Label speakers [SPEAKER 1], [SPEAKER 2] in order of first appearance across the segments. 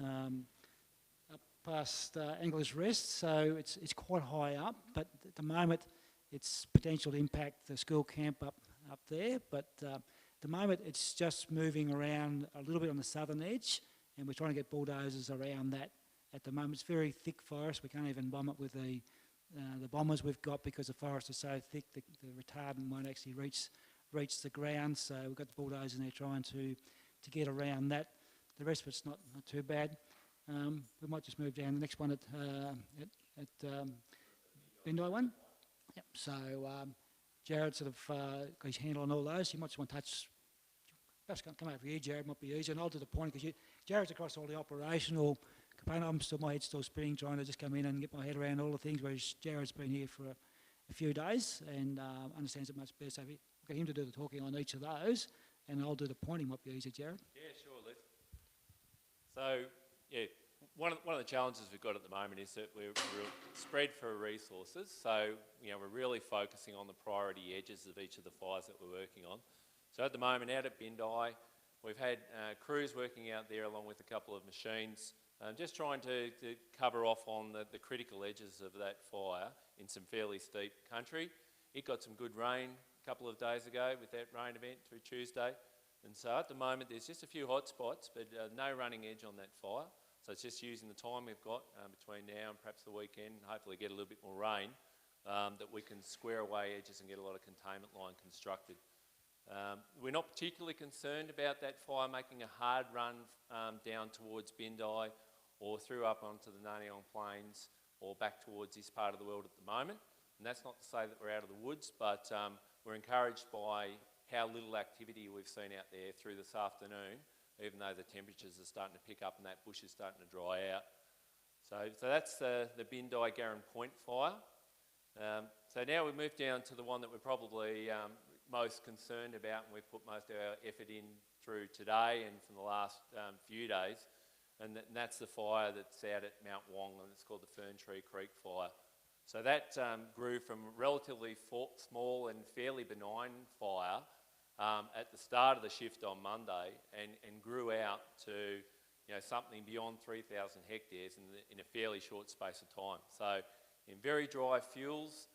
[SPEAKER 1] up past Angler's Rest, so it's quite high up, but at the moment it's potential to impact the school camp up there, but at the moment it's just moving around a little bit on the southern edge, and we're trying to get bulldozers around that. At the moment it's very thick forest, we can't even bomb it with the bombers we've got because the forest is so thick the retardant won't actually reach the ground, so we've got the bulldozers in there trying to get around that. The rest of it's not too bad. We might just move down the next one at Bindi one. Yep. So Jared sort of got his handle on all those. You might just want to touch. Perhaps come over here, Jared. Might be easier. And I'll do the point because Jared's across all the operational component. My head's still spinning, trying to just come in and get my head around all the things. Whereas Jared's been here for a few days and understands it much better. So we'll get him to do the talking on each of those, and I'll do the pointing. Might be easier, Jared.
[SPEAKER 2] Yeah, sure, Liz. So yeah, one of the challenges we've got at the moment is that we're spread for resources. So we're really focusing on the priority edges of each of the fires that we're working on. So at the moment, out at Bindi, we've had crews working out there along with a couple of machines, just trying to cover off on the critical edges of that fire in some fairly steep country. It got some good rain a couple of days ago with that rain event through Tuesday. And so at the moment there's just a few hot spots, but no running edge on that fire. So it's just using the time we've got between now and perhaps the weekend, and hopefully get a little bit more rain, that we can square away edges and get a lot of containment line constructed. We're not particularly concerned about that fire making a hard run down towards Bindi or through up onto the Nanyang Plains or back towards this part of the world at the moment. And that's not to say that we're out of the woods, but we're encouraged by how little activity we've seen out there through this afternoon, even though the temperatures are starting to pick up and that bush is starting to dry out. So that's the Bindi Garran Point fire. So now we move down to the one that we're probably most concerned about, and we've put most of our effort in through today and from the last few days, and that's the fire that's out at Mount Wong, and it's called the Fern Tree Creek Fire. So that grew from a relatively small and fairly benign fire at the start of the shift on Monday, and grew out to something beyond 3,000 hectares in a fairly short space of time. So in very dry fuels,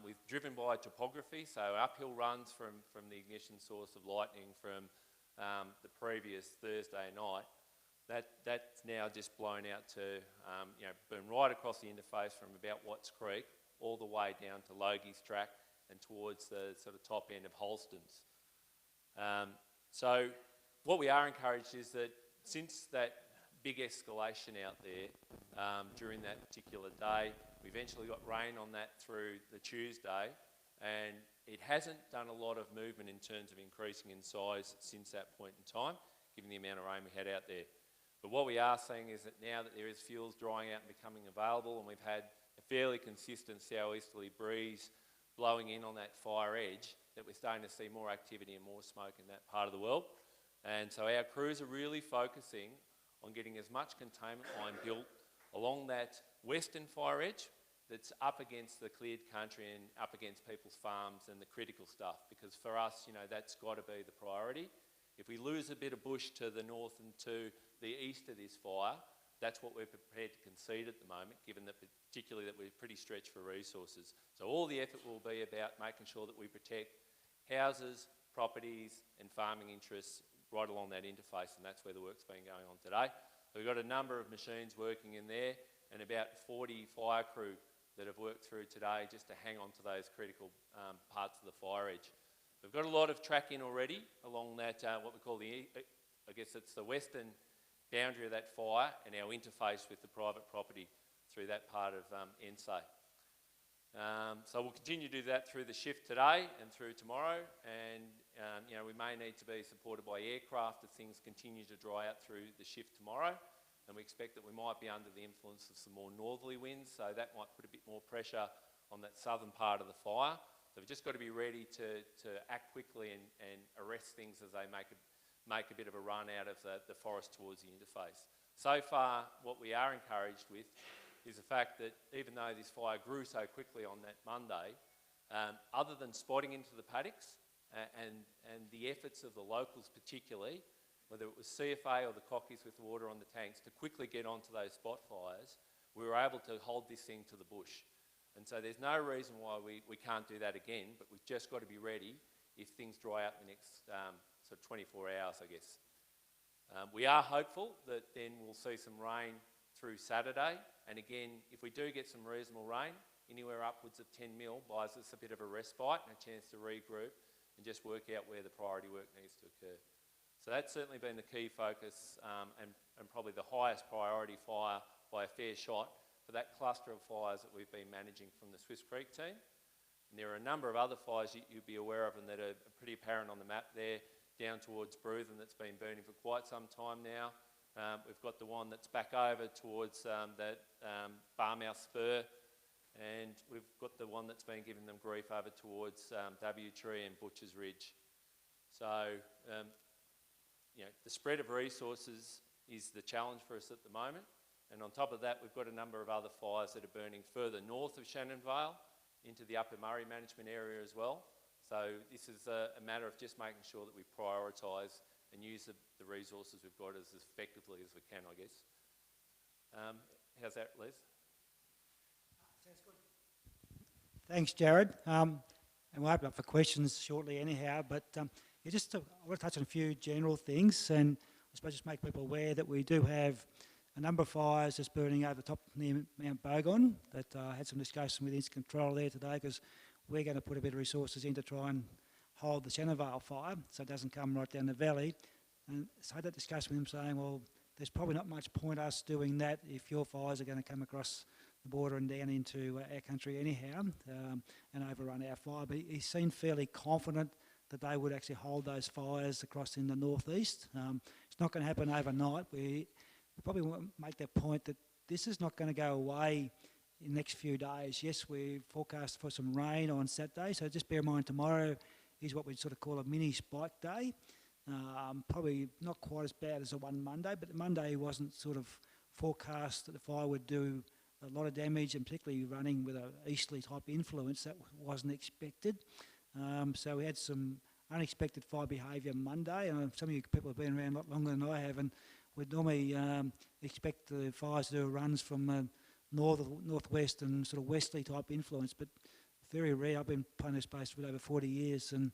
[SPEAKER 2] we've driven by topography, so uphill runs from the ignition source of lightning from the previous Thursday night. That's now just blown out to, been right across the interface from about Watts Creek all the way down to Logie's Track and towards the sort of top end of Holston's. So what we are encouraged is that since that big escalation out there during that particular day, we eventually got rain on that through the Tuesday, and it hasn't done a lot of movement in terms of increasing in size since that point in time, given the amount of rain we had out there. But what we are seeing is that now that there is fuels drying out and becoming available, and we've had a fairly consistent southeasterly breeze blowing in on that fire edge, that we're starting to see more activity and more smoke in that part of the world. And so our crews are really focusing on getting as much containment line built along that western fire edge that's up against the cleared country and up against people's farms and the critical stuff, because for us, that's got to be the priority. If we lose a bit of bush to the north and to the east of this fire, that's what we're prepared to concede at the moment, given that particularly that we're pretty stretched for resources. So all the effort will be about making sure that we protect houses, properties and farming interests right along that interface, and that's where the work's been going on today. So we've got a number of machines working in there and about 40 fire crew that have worked through today just to hang on to those critical parts of the fire edge. We've got a lot of track in already along that, what we call I guess it's the western boundary of that fire and our interface with the private property through that part of Ensay. So we'll continue to do that through the shift today and through tomorrow, and we may need to be supported by aircraft as things continue to dry out through the shift tomorrow, and we expect that we might be under the influence of some more northerly winds, so that might put a bit more pressure on that southern part of the fire. So we've just got to be ready to act quickly and arrest things as they make a bit of a run out of the forest towards the interface. So far, what we are encouraged with is the fact that even though this fire grew so quickly on that Monday, other than spotting into the paddocks and the efforts of the locals particularly, whether it was CFA or the cockies with water on the tanks, to quickly get onto those spot fires, we were able to hold this thing to the bush. And so there's no reason why we can't do that again, but we've just got to be ready if things dry out in the next sort of 24 hours, I guess. We are hopeful that then we'll see some rain through Saturday, and again, if we do get some reasonable rain, anywhere upwards of 10 mil buys us a bit of a respite and a chance to regroup and just work out where the priority work needs to occur. So that's certainly been the key focus and probably the highest priority fire by a fair shot for that cluster of fires that we've been managing from the Swiss Creek team. And there are a number of other fires you'd be aware of and that are pretty apparent on the map there, down towards Bruthen that's been burning for quite some time now. We've got the one that's back over towards that Barmouth Spur, and we've got the one that's been giving them grief over towards W Tree and Butcher's Ridge. So, the spread of resources is the challenge for us at the moment. And on top of that, we've got a number of other fires that are burning further north of Shannon Vale into the Upper Murray management area as well. So this is a matter of just making sure that we prioritise and use the resources we've got as effectively as we can, I guess. How's that, Les?
[SPEAKER 1] Sounds good. Thanks, Jared. And we'll open up for questions shortly anyhow, but I want to touch on a few general things, and I suppose just make people aware that we do have a number of fires just burning over the top near Mount Bogon that I had some discussion with Instant Control there today, because we're going to put a bit of resources in to try and hold the Shannon Vale fire so it doesn't come right down the valley. And so I had that discussion with him saying, well, there's probably not much point us doing that if your fires are going to come across the border and down into our country anyhow and overrun our fire. But he seemed fairly confident that they would actually hold those fires across in the northeast. It's not going to happen overnight. We probably want to make that point that this is not going to go away in the next few days. Yes, we forecast for some rain on Saturday, so just bear in mind tomorrow is what we'd sort of call a mini spike day. Probably not quite as bad as the one Monday, but the Monday wasn't sort of forecast that the fire would do a lot of damage, and particularly running with an easterly type influence, that wasn't expected. So we had some unexpected fire behaviour Monday. Some of you people have been around a lot longer than I have, and we'd normally expect the fires to do runs from northwest and sort of westerly type influence, but very rare. I've been playing this space for over 40 years, and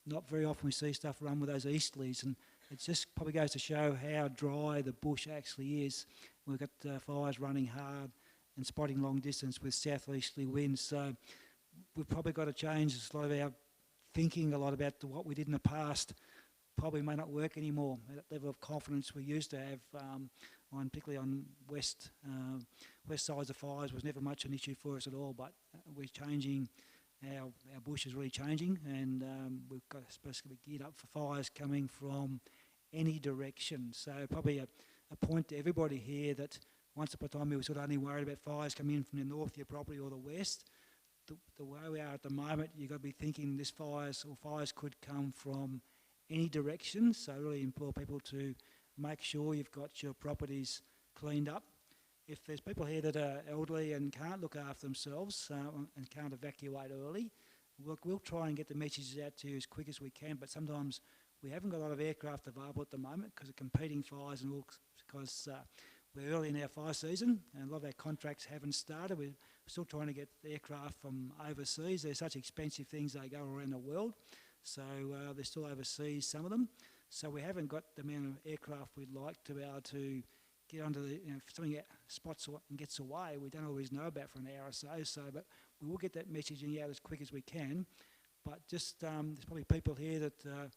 [SPEAKER 1] not very often we see stuff run with those easterlies, and it just probably goes to show how dry the bush actually is. We've got fires running hard and spotting long distance with southeasterly winds, so we've probably got to change a lot of our thinking a lot about what we did in the past. Probably may not work anymore. That level of confidence we used to have, particularly on west sides of fires, was never much an issue for us at all. But we're changing. Our bush is really changing, and we've got supposed to be geared up for fires coming from any direction. So probably a point to everybody here that once upon a time we were sort of only worried about fires coming in from the north of your property or the west. The way we are at the moment, you've got to be thinking fires could come from any direction. So I really implore people to make sure you've got your properties cleaned up. If there's people here that are elderly and can't look after themselves and can't evacuate early, we'll try and get the messages out to you as quick as we can, but sometimes we haven't got a lot of aircraft available at the moment because of competing fires and all, because we're early in our fire season and a lot of our contracts haven't started. We're still trying to get aircraft from overseas. They're such expensive things, they go around the world. So they're still overseas, some of them. So we haven't got the amount of aircraft we'd like to be able to get onto the, if something spots and gets away, we don't always know about for an hour or so, but we will get that messaging out as quick as we can. But just, there's probably people here that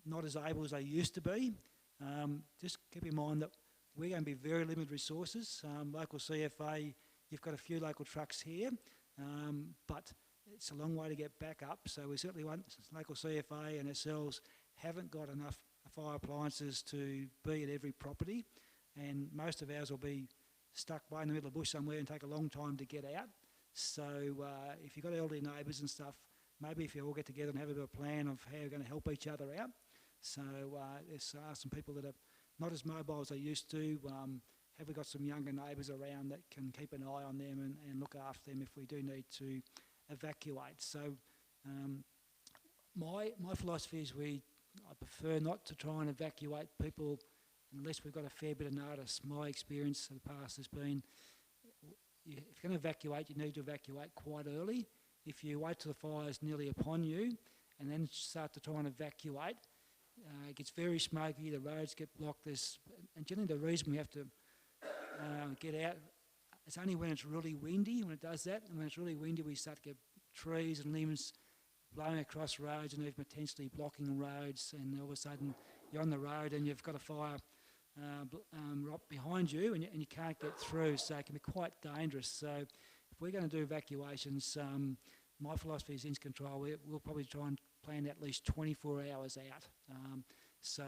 [SPEAKER 1] not as able as they used to be. Just keep in mind that we're going to be very limited resources. Local CFA, you've got a few local trucks here, but it's a long way to get back up. So we certainly want, local CFA and ourselves haven't got enough fire appliances to be at every property, and most of ours will be stuck way in the middle of the bush somewhere and take a long time to get out. So if you've got elderly neighbours and stuff, maybe if you all get together and have a bit of a plan of how you're going to help each other out. So there's some people that are not as mobile as they used to. Have we got some younger neighbours around that can keep an eye on them and look after them if we do need to evacuate? So my philosophy is we I prefer not to try and evacuate people unless we've got a fair bit of notice. My experience in the past has been, if you're going to evacuate, you need to evacuate quite early. If you wait till the fire's nearly upon you and then start to try and evacuate, it gets very smoky, the roads get blocked, and generally the reason we have to get out, it's only when it's really windy, when it does that, and when it's really windy we start to get trees and limbs blowing across roads and even potentially blocking roads, and all of a sudden you're on the road and you've got a fire right behind you and you can't get through, so it can be quite dangerous. So if we're going to do evacuations, my philosophy is instant control. We'll probably try and plan at least 24 hours out. So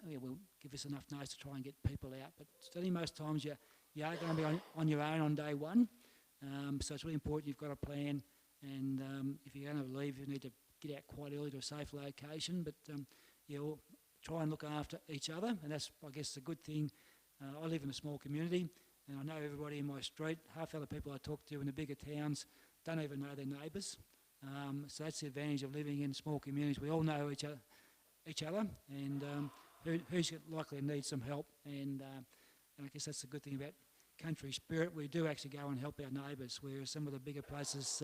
[SPEAKER 1] we'll give us enough notice to try and get people out. But certainly most times you are going to be on your own on day one. So it's really important you've got a plan. And if you're going to leave, you need to get out quite early to a safe location. But we'll try and look after each other. And that's, I guess, the good thing. I live in a small community, and I know everybody in my street. Half the other people I talk to in the bigger towns don't even know their neighbours. So that's the advantage of living in small communities. We all know each other, and who's likely to need some help. And I guess that's the good thing about country spirit. We do actually go and help our neighbours, whereas some of the bigger places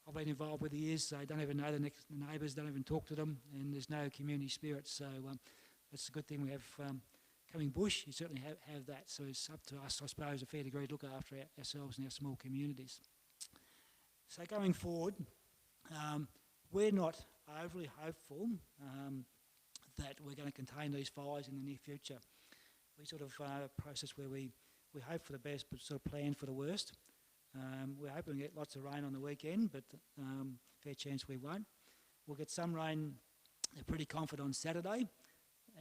[SPEAKER 1] I've been involved with the years, they don't even know the neighbours, don't even talk to them, and there's no community spirit. So that's a good thing we have. Coming bush, you certainly have that. So it's up to us, I suppose, a fair degree to look after ourselves and our small communities. So going forward, we're not overly hopeful that we're going to contain these fires in the near future. We sort of a process where we hope for the best but sort of plan for the worst. We're hoping to get lots of rain on the weekend, but fair chance we won't. We'll get some rain, they're pretty confident, on Saturday,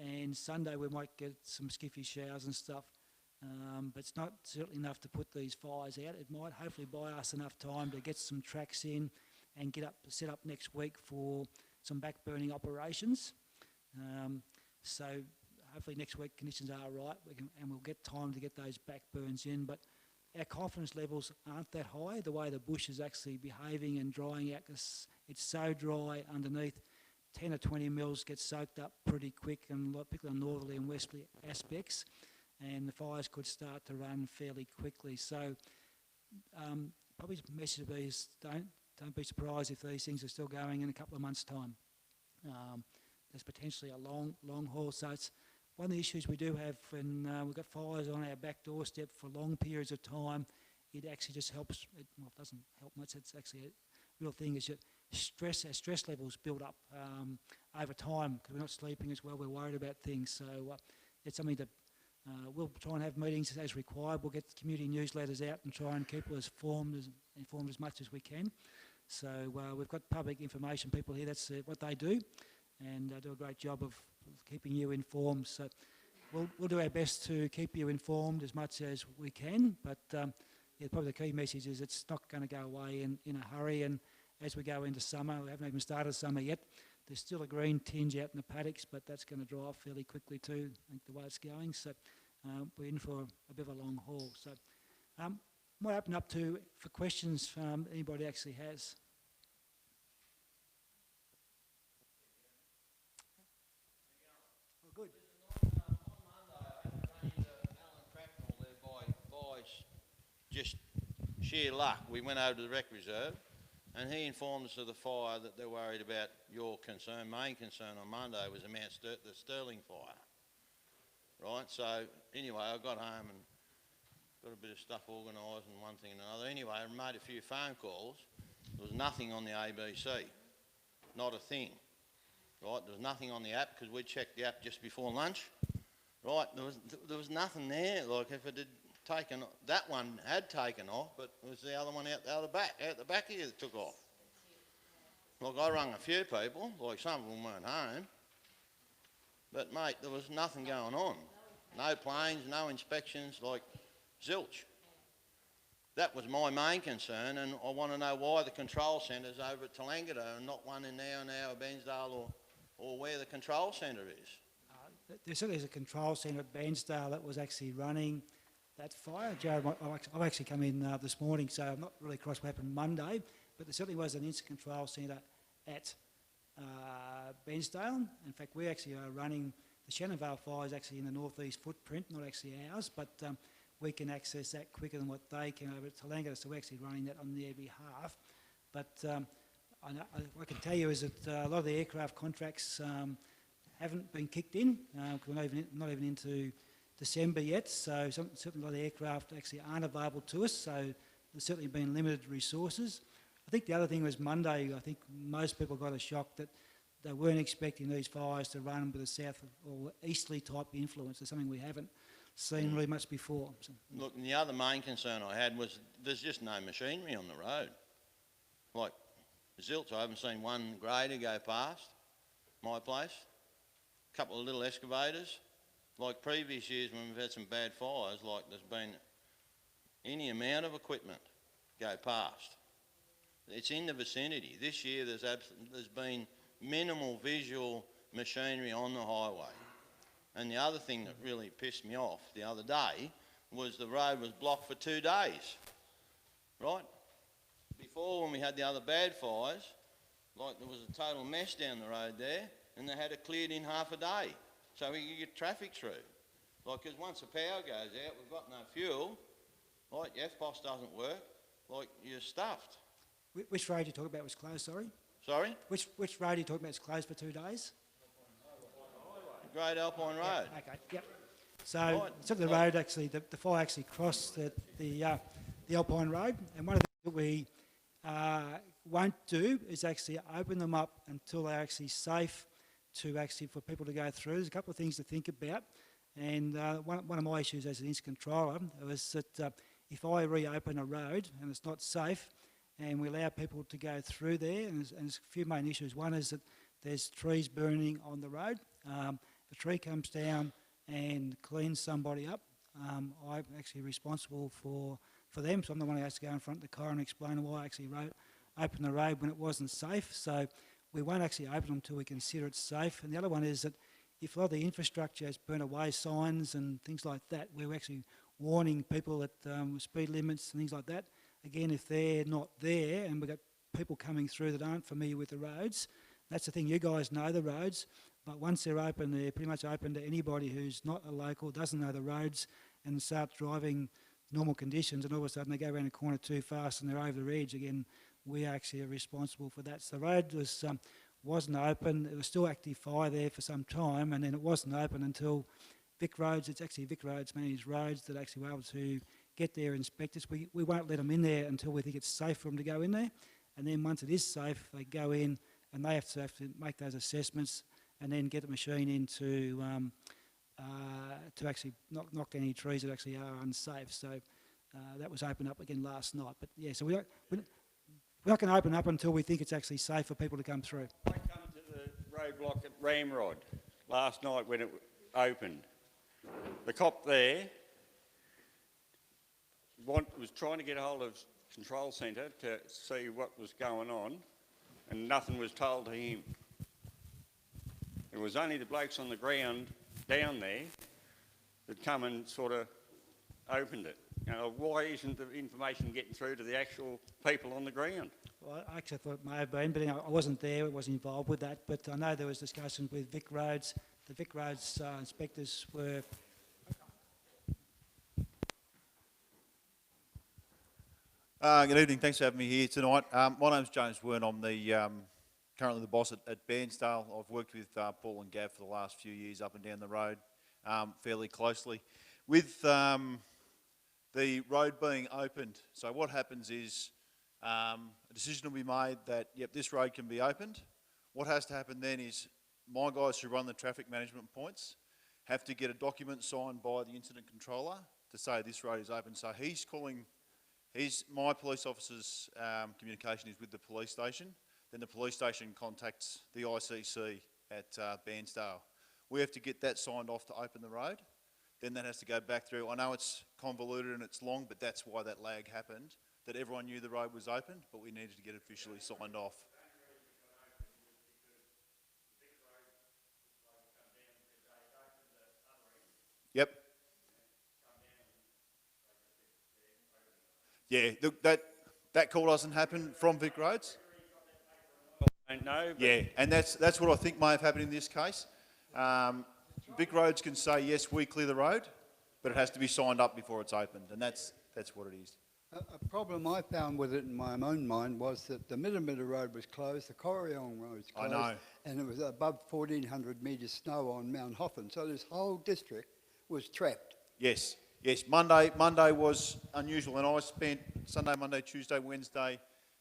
[SPEAKER 1] and Sunday we might get some skiffy showers and stuff. But it's not certainly enough to put these fires out. It might hopefully buy us enough time to get some tracks in and set up next week for some back-burning operations. So hopefully next week conditions are right, and we'll get time to get those back burns in. But our confidence levels aren't that high, the way the bush is actually behaving and drying out, because it's so dry underneath. 10 or 20 mils get soaked up pretty quick, and particularly on northerly and westerly aspects, and the fires could start to run fairly quickly. So probably the message would be is don't be surprised if these things are still going in a couple of months' time. There's potentially a long haul. So it's one of the issues we do have when we've got fires on our back doorstep for long periods of time. It actually just helps. It doesn't help much. It's actually a real thing. Is our stress levels build up over time because we're not sleeping as well. We're worried about things. So it's something that we'll try and have meetings as required. We'll get community newsletters out and try and keep us informed as much as we can. So we've got public information people here. That's what they do, and do a great job of keeping you informed. So we'll do our best to keep you informed as much as we can. But probably the key message is it's not going to go away in a hurry. And as we go into summer, we haven't even started summer yet. There's still a green tinge out in the paddocks, but that's going to dry off fairly quickly too, I think, the way it's going. So we're in for a bit of a long haul. So might open up for questions anybody actually has. Oh, good.
[SPEAKER 3] By just sheer luck, we went over to the rec reserve, and he informed us of the fire that they're worried about. Your main concern on Monday was the Sterling fire, right? So anyway, I got home and got a bit of stuff organised and one thing and another. Anyway, I made a few phone calls. There was nothing on the ABC, not a thing, right? There was nothing on the app because we checked the app just before lunch, right? There was nothing there. Like if it had taken, that one had taken off, but it was the other one out the back here that took off. Like I rung a few people, like some of them weren't home, but mate, there was nothing going on. No planes, no inspections, like zilch. That was my main concern, and I want to know why the control centre's over at Tallangatta and not one in now Bairnsdale or where the control centre is.
[SPEAKER 1] There certainly is a control centre at Bairnsdale that was actually running that fire. Jared, I've actually come in this morning, so I'm not really across what happened Monday, but there certainly was an instant control centre at Bairnsdale. In fact, we actually are running, the Shannonvale fire is actually in the northeast footprint, not actually ours, but we can access that quicker than what they can over at Tallangatta, so we're actually running that on their behalf. But I can tell you is that a lot of the aircraft contracts haven't been kicked in, because we're not even into December yet, so certainly a lot of the aircraft actually aren't available to us, so there's certainly been limited resources. I think the other thing was Monday, I think most people got a shock that they weren't expecting these fires to run with a south or easterly type influence. It's something we haven't seen really much before. So, yeah.
[SPEAKER 3] Look, and the other main concern I had was there's just no machinery on the road. Like, zilch, I haven't seen one grader go past my place, a couple of little excavators. Like previous years when we've had some bad fires, like there's been any amount of equipment go past. It's in the vicinity. This year there's been minimal visual machinery on the highway. And the other thing that really pissed me off the other day was the road was blocked for 2 days, right? Before, when we had the other bad fires, like there was a total mess down the road there, and they had it cleared in half a day so we could get traffic through. Like, because once the power goes out, we've got no fuel, like the FPOS doesn't work, like you're stuffed.
[SPEAKER 1] Which road you talking about was closed, sorry?
[SPEAKER 3] Sorry?
[SPEAKER 1] Which road you talking about is closed for 2 days?
[SPEAKER 3] Great Alpine Road.
[SPEAKER 1] Yeah, okay, yep. So, the road actually, the fire actually crossed the Alpine Road, and one of the things that we won't do is actually open them up until they're actually safe for people to go through. There's a couple of things to think about, and one of my issues as an incident controller was that if I reopen a road and it's not safe, and we allow people to go through there, and there's a few main issues. One is that there's trees burning on the road. If a tree comes down and cleans somebody up, I'm actually responsible for them, so I'm the one who has to go in front of the car and explain why I actually opened the road when it wasn't safe. So we won't actually open them until we consider it safe. And the other one is that if a lot of the infrastructure has burnt away, signs and things like that, we're actually warning people that speed limits and things like that. Again, if they're not there and we've got people coming through that aren't familiar with the roads, that's the thing, you guys know the roads, but once they're open, they're pretty much open to anybody who's not a local, doesn't know the roads, and starts driving normal conditions, and all of a sudden they go around a corner too fast and they're over the edge. Again, we actually are responsible for that. So the road wasn't open. There was still active fire there for some time, and then it wasn't open until Vic Roads, it's actually Vic Roads managed roads that actually were able to get there and inspect us. We won't let them in there until we think it's safe for them to go in there, and then once it is safe, they go in and they have to make those assessments and then get the machine in to actually knock down any trees that actually are unsafe. So that was opened up again last night. But yeah, so we're not going to open up until we think it's actually safe for people to come through.
[SPEAKER 4] I come to the roadblock at Ramrod last night when it opened. The cop there was trying to get a hold of Control Centre to see what was going on, and nothing was told to him. It was only the blokes on the ground down there that come and sort of opened it. You know, why isn't the information getting through to the actual people on the ground?
[SPEAKER 1] Well, I actually thought it may have been, but you know, I wasn't there, I wasn't involved with that, but I know there was discussions with Vic Roads. The Vic Roads inspectors were...
[SPEAKER 5] Good evening, thanks for having me here tonight. My name's James Wern, I'm currently the boss at Bairnsdale. I've worked with Paul and Gav for the last few years up and down the road fairly closely. With the road being opened, so what happens is a decision will be made that, yep, this road can be opened. What has to happen then is my guys who run the traffic management points have to get a document signed by the incident controller to say this road is open. So my police officer's communication is with the police station. Then the police station contacts the ICC at Bairnsdale. We have to get that signed off to open the road. Then that has to go back through. I know it's convoluted and it's long, but that's why that lag happened, that everyone knew the road was opened, but we needed to get it officially signed off. Yep. Yeah, that call doesn't happen from Vic Roads.
[SPEAKER 4] I don't know, but
[SPEAKER 5] Yeah, and that's what I think may have happened in this case. Vic Roads can say, yes, we clear the road, but it has to be signed up before it's opened, and that's what it is.
[SPEAKER 6] A problem I found with it in my own mind was that the Middlemidda Road was closed, the Corryong Road was
[SPEAKER 5] I
[SPEAKER 6] closed,
[SPEAKER 5] know.
[SPEAKER 6] and it was above 1,400 metres snow on Mount Hoffin, so this whole district was trapped.
[SPEAKER 5] Yes, yes. Monday was unusual, and I spent Sunday, Monday, Tuesday, Wednesday,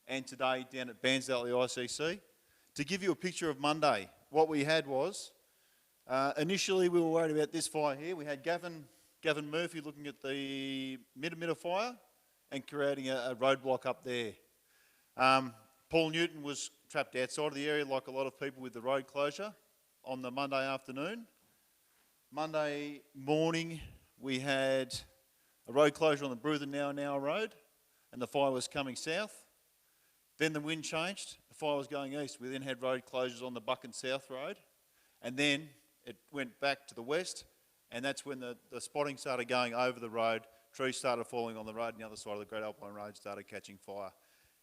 [SPEAKER 5] and today down at Bairnsdale at the ICC. To give you a picture of Monday, what we had was, initially we were worried about this fire here. We had Gavin Murphy looking at the Middlemidda fire and creating a roadblock up there. Paul Newton was trapped outside of the area like a lot of people with the road closure on the Monday afternoon. Monday morning we had a road closure on the Bruthen Now Road, and the fire was coming south. Then the wind changed, the fire was going east. We then had road closures on the Buchan South Road, and then it went back to the west, and that's when the spotting started going over the road. Trees started falling on the road, and the other side of the Great Alpine Road started catching fire.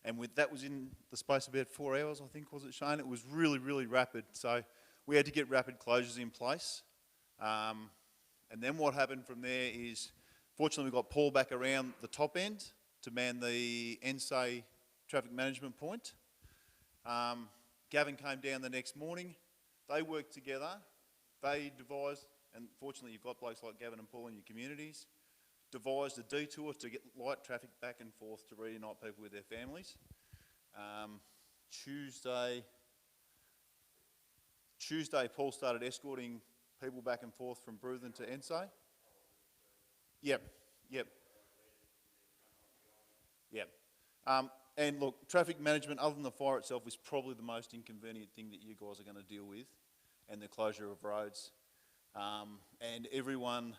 [SPEAKER 5] And that was in the space of about 4 hours, I think, was it, Shane? It was really, really rapid. So we had to get rapid closures in place. And then what happened from there is, fortunately, we got Paul back around the top end to man the Ensay traffic management point. Gavin came down the next morning. They worked together. They devised, and fortunately, you've got blokes like Gavin and Paul in your communities, devised a detour to get light traffic back and forth to reunite people with their families. Tuesday, Paul started escorting people back and forth from Bruthen to Ensay. Yep. And look, traffic management, other than the fire itself, is probably the most inconvenient thing that you guys are going to deal with, and the closure of roads. And everyone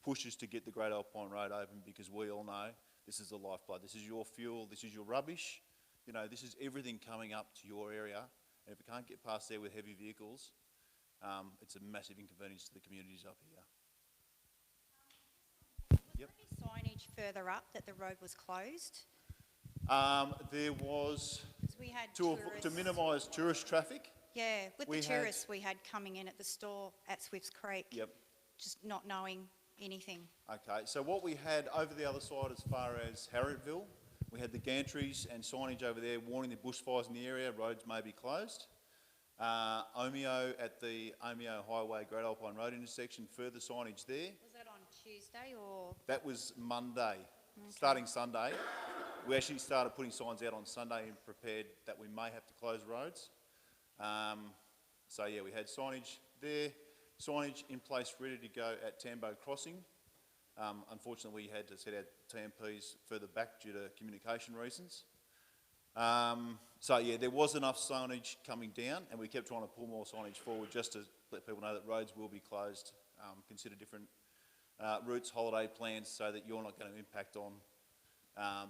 [SPEAKER 5] pushes to get the Great Alpine Road open because we all know this is the lifeblood. This is your fuel, this is your rubbish. You know, this is everything coming up to your area. And if it can't get past there with heavy vehicles, it's a massive inconvenience to the communities up here. Yep.
[SPEAKER 7] Was there any signage further up that the road was closed?
[SPEAKER 5] There was,
[SPEAKER 7] 'Cause we had
[SPEAKER 5] to
[SPEAKER 7] tourists.
[SPEAKER 5] minimise tourist traffic.
[SPEAKER 7] Yeah, with
[SPEAKER 5] we
[SPEAKER 7] the
[SPEAKER 5] had-
[SPEAKER 7] tourists we had coming in at the store at Swifts Creek.
[SPEAKER 5] Yep.
[SPEAKER 7] Just not knowing anything.
[SPEAKER 5] Okay, so what we had over the other side as far as Harriettville, we had the gantries and signage over there warning the bushfires in the area, roads may be closed. Omeo at the Omeo Highway Great Alpine Road intersection, further signage there.
[SPEAKER 7] Was that on Tuesday or?
[SPEAKER 5] That was Monday. Starting Sunday, we actually started putting signs out on Sunday and prepared that we may have to close roads. So yeah, we had signage there, signage in place ready to go at Tambo Crossing. Unfortunately, we had to set our TMPs further back due to communication reasons. So yeah, there was enough signage coming down, and we kept trying to pull more signage forward just to let people know that roads will be closed. Consider different routes, holiday plans, so that you're not going to impact on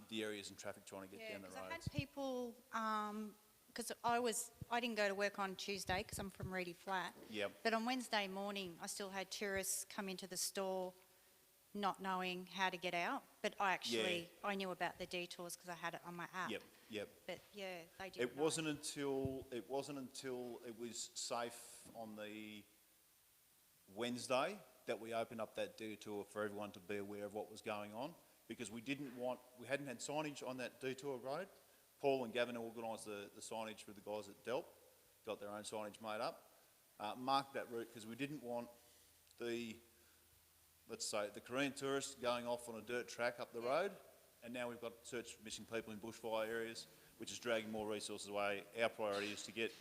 [SPEAKER 5] the areas and traffic trying to get down the
[SPEAKER 7] because
[SPEAKER 5] roads.
[SPEAKER 7] I had people, because I didn't go to work on Tuesday because I'm from Reedy Flat.
[SPEAKER 5] Yep.
[SPEAKER 7] But on Wednesday morning, I still had tourists come into the store not knowing how to get out. But I knew about the detours because I had it on my app.
[SPEAKER 5] Yep.
[SPEAKER 7] But yeah, they didn't
[SPEAKER 5] It
[SPEAKER 7] know.
[SPEAKER 5] wasn't until it was safe on the Wednesday that we opened up that detour for everyone to be aware of what was going on, because we hadn't had signage on that detour road. Paul and Gavin organised the signage with the guys at Delp, got their own signage made up, marked that route because we didn't want the Korean tourists going off on a dirt track up the road, and now we've got search for missing people in bushfire areas, which is dragging more resources away. Our priority is to get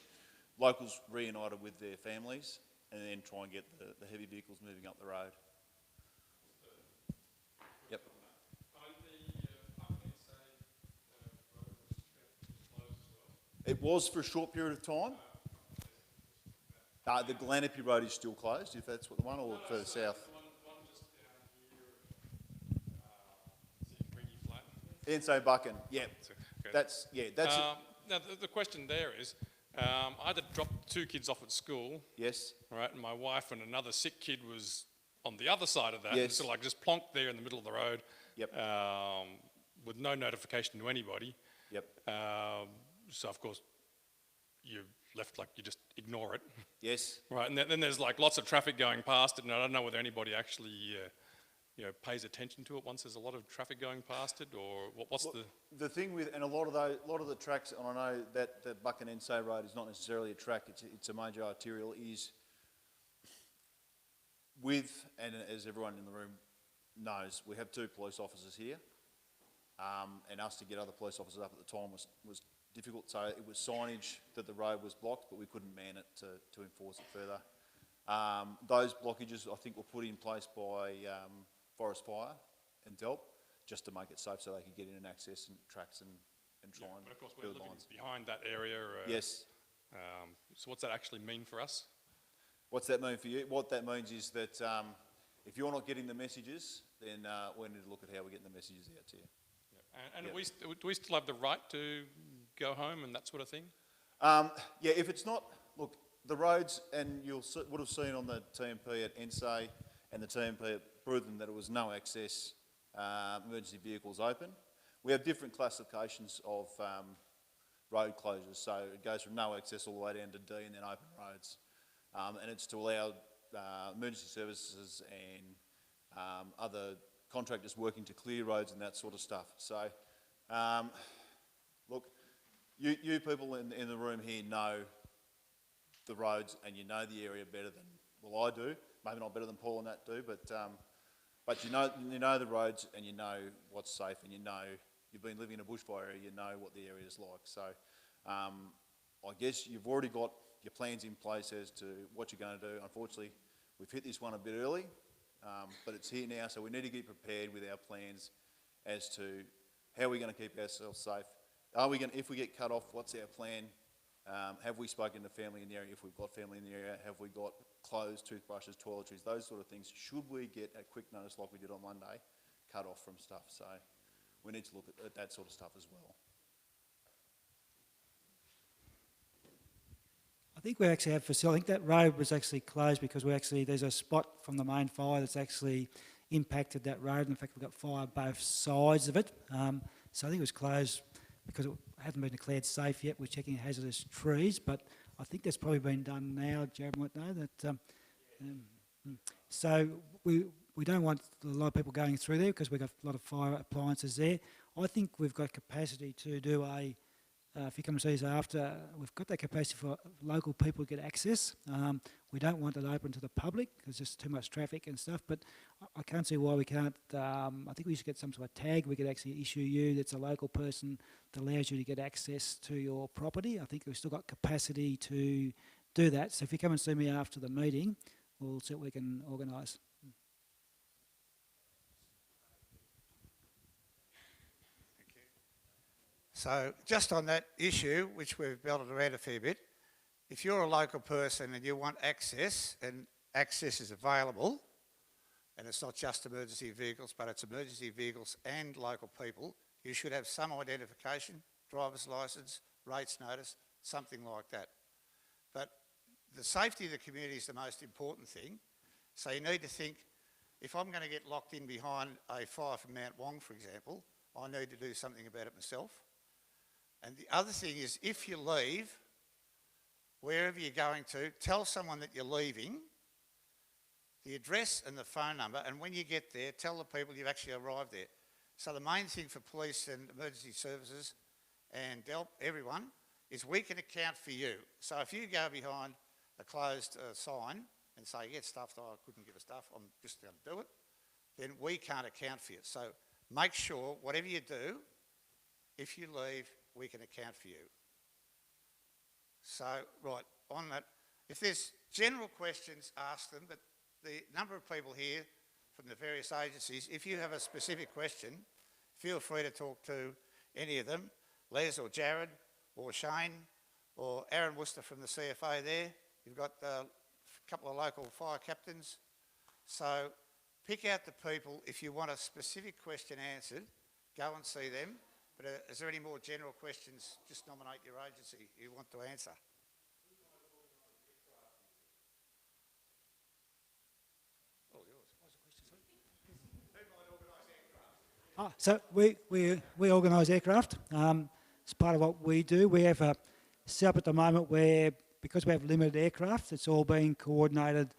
[SPEAKER 5] locals reunited with their families and then try and get the heavy vehicles moving up the road. Yep. It was for a short period of time. The Glenape Road is still closed, if that's what the one, or further south. Ensay Buchan, yeah.
[SPEAKER 8] Okay.
[SPEAKER 5] That's
[SPEAKER 8] Now, the question there is, I had to drop 2 kids off at school,
[SPEAKER 5] yes,
[SPEAKER 8] right, and my wife and another sick kid was on the other side of that, and
[SPEAKER 5] Yes.
[SPEAKER 8] so like just plonked there in the middle of the road,
[SPEAKER 5] Yep.
[SPEAKER 8] With no notification to anybody.
[SPEAKER 5] yep,
[SPEAKER 8] So of course, you're left like you just ignore it.
[SPEAKER 5] Yes.
[SPEAKER 8] Right, and then there's like lots of traffic going past it, and I don't know whether anybody actually, pays attention to it once there's a lot of traffic going past it, or what's
[SPEAKER 5] Look,
[SPEAKER 8] the...
[SPEAKER 5] the thing with, and a lot of the tracks, and I know that the Buck and Ensay Road is not necessarily a track, it's a major arterial, is with, and as everyone in the room knows, we have 2 police officers here, and us to get other police officers up at the time was difficult, so it was signage that the road was blocked, but we couldn't man it to enforce it further. Those blockages, I think, were put in place by Forest Fire and DELP, just to make it safe so they could get in and access and tracks and try and
[SPEAKER 8] But of course, we're
[SPEAKER 5] build
[SPEAKER 8] living
[SPEAKER 5] lines.
[SPEAKER 8] behind that area.
[SPEAKER 5] Yes.
[SPEAKER 8] So what's that actually mean for us?
[SPEAKER 5] What's that mean for you? What that means is that if you're not getting the messages, then we need to look at how we're getting the messages out to you.
[SPEAKER 8] And
[SPEAKER 5] Yep.
[SPEAKER 8] do we still have the right to go home and that sort of thing?
[SPEAKER 5] Yeah, if it's not, look, the roads, and would have seen on the TMP at Ensay and the TMP at Bruthen that it was no access, emergency vehicles open. We have different classifications of road closures, so it goes from no access all the way down to D and then open roads. And it's to allow emergency services and other contractors working to clear roads and that sort of stuff. So, look, you people in the room here know the roads and you know the area better than, well, I do. Maybe not better than Paul and that do, but you know the roads and you know what's safe, and you know, you've been living in a bushfire area, you know what the area is like. So I guess you've already got your plans in place as to what you're going to do. Unfortunately, we've hit this one a bit early, but it's here now, so we need to get prepared with our plans as to how we're going to keep ourselves safe. If we get cut off, what's our plan? Have we spoken to family in the area? If we've got family in the area, have we got clothes, toothbrushes, toiletries, those sort of things? Should we get at quick notice like we did on Monday, cut off from stuff? So we need to look at that sort of stuff as well.
[SPEAKER 1] I think we actually have facility. I think that road was actually closed because there's a spot from the main fire that's actually impacted that road. In fact, we've got fire both sides of it. So I think it was closed because it hadn't been declared safe yet. We're checking hazardous trees, but I think that's probably been done now. Jared might know that. So we don't want a lot of people going through there because we've got a lot of fire appliances there. I think we've got capacity to do if you come and see us after, we've got that capacity for local people to get access. We don't want it open to the public because there's too much traffic and stuff, but I can't see why we can't. I think we should get some sort of tag we could actually issue you that's a local person that allows you to get access to your property. I think we've still got capacity to do that. So if you come and see me after the meeting, we'll see what we can organise.
[SPEAKER 9] So just on that issue, which we've belted around a fair bit, if you're a local person and you want access, and access is available, and it's not just emergency vehicles, but it's emergency vehicles and local people, you should have some identification, driver's licence, rates notice, something like that. But the safety of the community is the most important thing. So you need to think, if I'm going to get locked in behind a fire from Mount Wong, for example, I need to do something about it myself. And the other thing is, if you leave, wherever you're going to, tell someone that you're leaving, the address and the phone number, and when you get there, tell the people you've actually arrived there. So the main thing for police and emergency services and DELP, everyone, is we can account for you. So if you go behind a closed sign and say, get stuffed, I couldn't give a stuff, I'm just going to do it, then we can't account for you. So make sure, whatever you do, if you leave, we can account for you. So, right, on that, if there's general questions, ask them, but the number of people here from the various agencies, if you have a specific question, feel free to talk to any of them, Les or Jared or Shane or Aaron Worcester from the CFA there. You've got a couple of local fire captains. So pick out the people. If you want a specific question answered, go and see them. But is there any more general questions? Just nominate your agency you want to answer. All yours.
[SPEAKER 1] So we organise aircraft. It's part of what we do. We have set up at the moment where, because we have limited aircraft, it's all being coordinated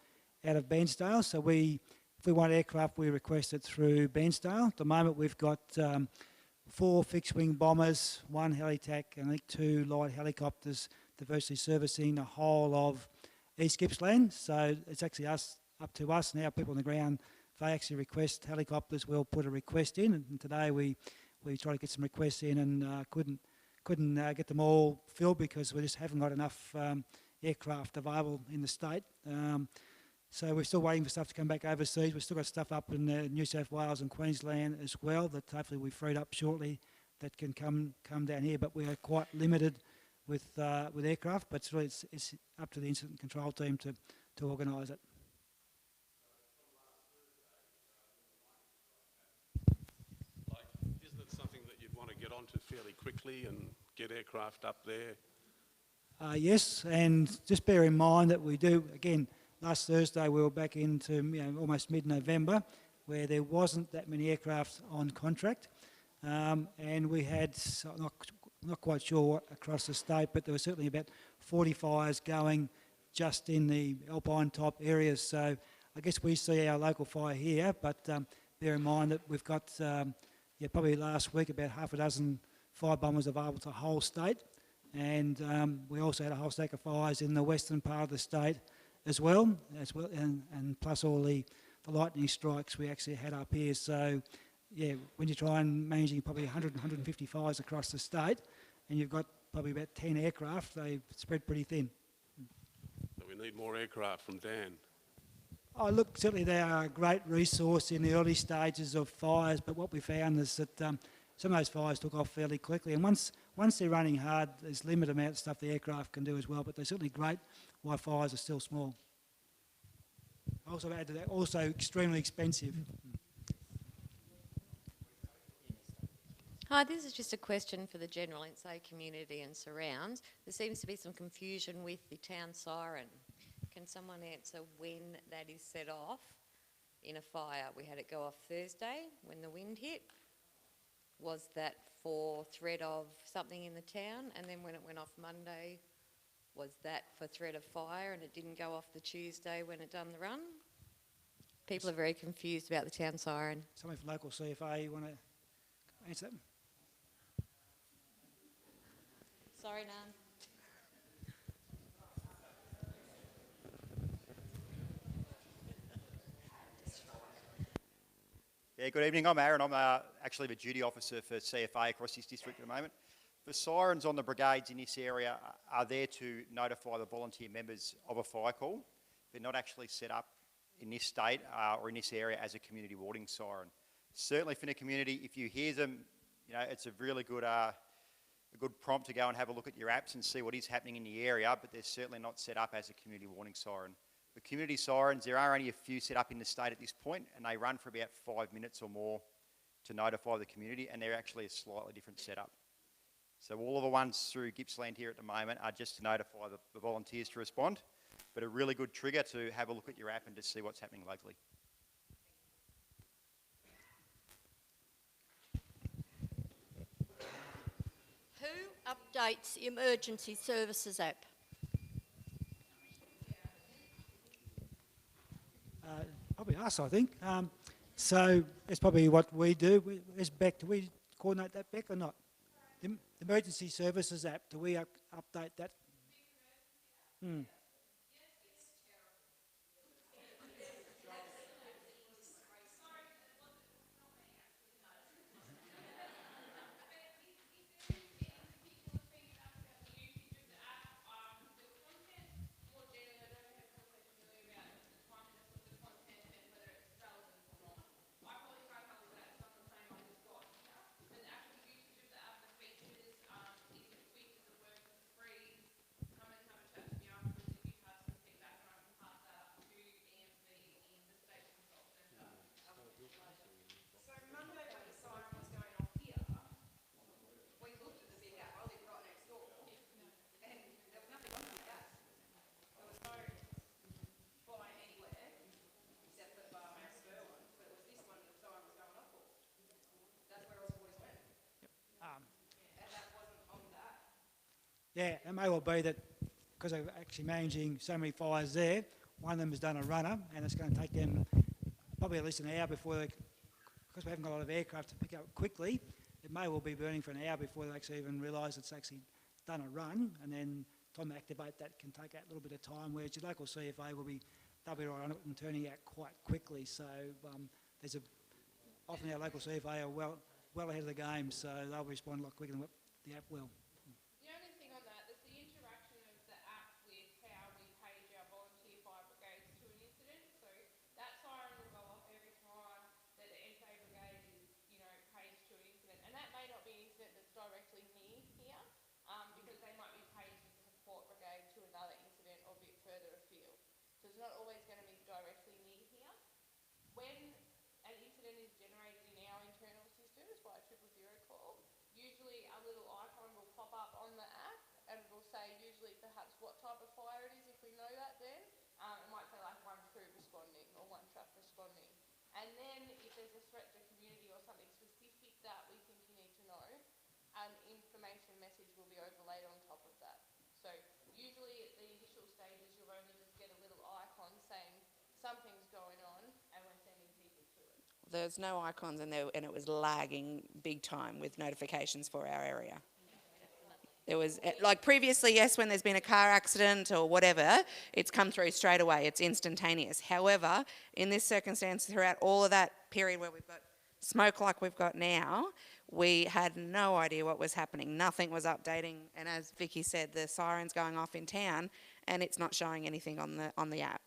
[SPEAKER 1] out of Bairnsdale. So if we want aircraft, we request it through Bairnsdale. At the moment, we've got 4 fixed-wing bombers, 1 helitac, and I think 2 light helicopters virtually servicing the whole of East Gippsland. So it's actually up to us now, people on the ground. If they actually request helicopters, we'll put a request in. And today we tried to get some requests in and couldn't get them all filled because we just haven't got enough aircraft available in the state. So we're still waiting for stuff to come back overseas. We've still got stuff up in New South Wales and Queensland as well that hopefully we've freed up shortly that can come down here. But we are quite limited with aircraft. But it's up to the incident control team to organise it.
[SPEAKER 10] Isn't it something that you'd want to get onto fairly quickly and get aircraft up there?
[SPEAKER 1] Yes, and just bear in mind that we do, again, last Thursday we were back into almost mid-November where there wasn't that many aircraft on contract, and we had, not quite sure what across the state, but there were certainly about 40 fires going just in the alpine top areas. So I guess we see our local fire here, but bear in mind that we've got, probably last week about half a dozen fire bombers available to the whole state, and we also had a whole stack of fires in the western part of the state as well, and plus all the lightning strikes we actually had up here. So, yeah, when you try and managing probably 100, 150 fires across the state, and you've got probably about 10 aircraft, they spread pretty thin.
[SPEAKER 10] So we need more aircraft from Dan.
[SPEAKER 1] Oh, look, certainly they are a great resource in the early stages of fires, but what we found is that some of those fires took off fairly quickly, and once they're running hard, there's limited amount of stuff the aircraft can do as well, but they're certainly great while fires are still small. I also add to that, also extremely expensive.
[SPEAKER 11] Hi, this is just a question for the general Ensay community and surrounds. There seems to be some confusion with the town siren. Can someone answer when that is set off in a fire? We had it go off Thursday when the wind hit. Was that for threat of something in the town? And then when it went off Monday, was that for threat of fire and it didn't go off the Tuesday when it done the run? People are very confused about the town siren.
[SPEAKER 1] Someone from local CFA, you want to answer that?
[SPEAKER 11] Sorry, Nan.
[SPEAKER 12] Yeah, good evening. I'm Aaron. I'm actually the duty officer for CFA across this district at the moment. The sirens on the brigades in this area are there to notify the volunteer members of a fire call. They're not actually set up in this state or in this area as a community warning siren. Certainly for the community, if you hear them, it's a really good a good prompt to go and have a look at your apps and see what is happening in the area, but they're certainly not set up as a community warning siren. The community sirens, there are only a few set up in the state at this point, and they run for about 5 minutes or more to notify the community, and they're actually a slightly different setup. So all of the ones through Gippsland here at the moment are just to notify the volunteers to respond, but a really good trigger to have a look at your app and to see what's happening locally.
[SPEAKER 13] Who updates the emergency services app?
[SPEAKER 1] Probably us, I think. So it's probably what we do. Do we coordinate that, Beck, or not? The emergency services app, do we update that? Yeah, it may well be that because they're actually managing so many fires there, one of them has done a runner, and it's going to take them probably at least an hour before they, because we haven't got a lot of aircraft to pick up quickly, it may well be burning for an hour before they actually even realise it's actually done a run, and then time to activate that can take a little bit of time, whereas your local CFA they'll be right on it and turning out quite quickly. So often our local CFA are well ahead of the game, so they'll respond a lot quicker than what the app will.
[SPEAKER 14] The only thing on that is the interaction of the app with how we page our volunteer fire brigades to an incident. So that siren will go off every time that the Ensay brigade is, paged to an incident. And that may not be an incident that's directly near here, because they might be paged as a support brigade to another incident or a bit further afield. So it's not always going to be directly near here. When an incident is generated in our internal systems by a 000 call, usually a little icon will pop up on the app and it will say usually perhaps what type of fire it is if we know that then. It might say like one crew responding or one truck responding. And then if there's a threat to community or something specific that we think you need to know, an information message will be overlaid on top of that. So usually at the initial stages you'll only just get a little icon saying something's going on and we're sending people to it.
[SPEAKER 15] There's no icons in there, and it was lagging big time with notifications for our area. There was, like previously, yes, when there's been a car accident or whatever, it's come through straight away, it's instantaneous. However, in this circumstance, throughout all of that period where we've got smoke like we've got now, we had no idea what was happening. Nothing was updating, and as Vicky said, the siren's going off in town, and it's not showing anything on the app.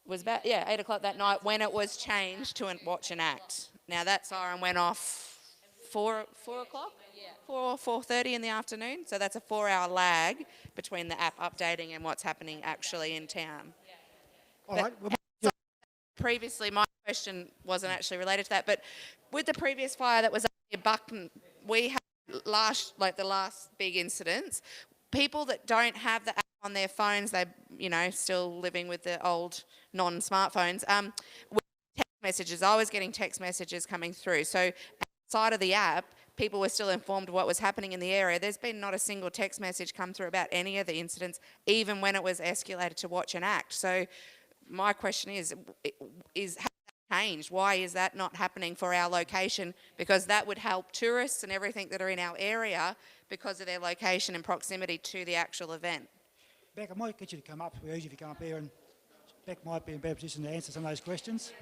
[SPEAKER 15] It was about 8 o'clock that night when it was changed to watch and act. Now that siren went off 4 o'clock, 4:30 in the afternoon. So that's a 4-hour lag between the app updating and what's happening actually in town.
[SPEAKER 1] All right.
[SPEAKER 15] Previously, my question wasn't actually related to that, but with the previous fire that was up near Buckton, we had the last big incidents, people that don't have the app on their phones, they, still living with the old non-smartphones, with text messages. I was getting text messages coming through. So outside of the app, people were still informed of what was happening in the area. There's been not a single text message come through about any of the incidents, even when it was escalated to watch and act. So my question is has that changed? Why is that not happening for our location? Because that would help tourists and everything that are in our area because of their location and proximity to the actual event.
[SPEAKER 1] Beck, I might get you to come up. It'll be easy if you come up here, and Beck might be in a better position to answer some of those questions.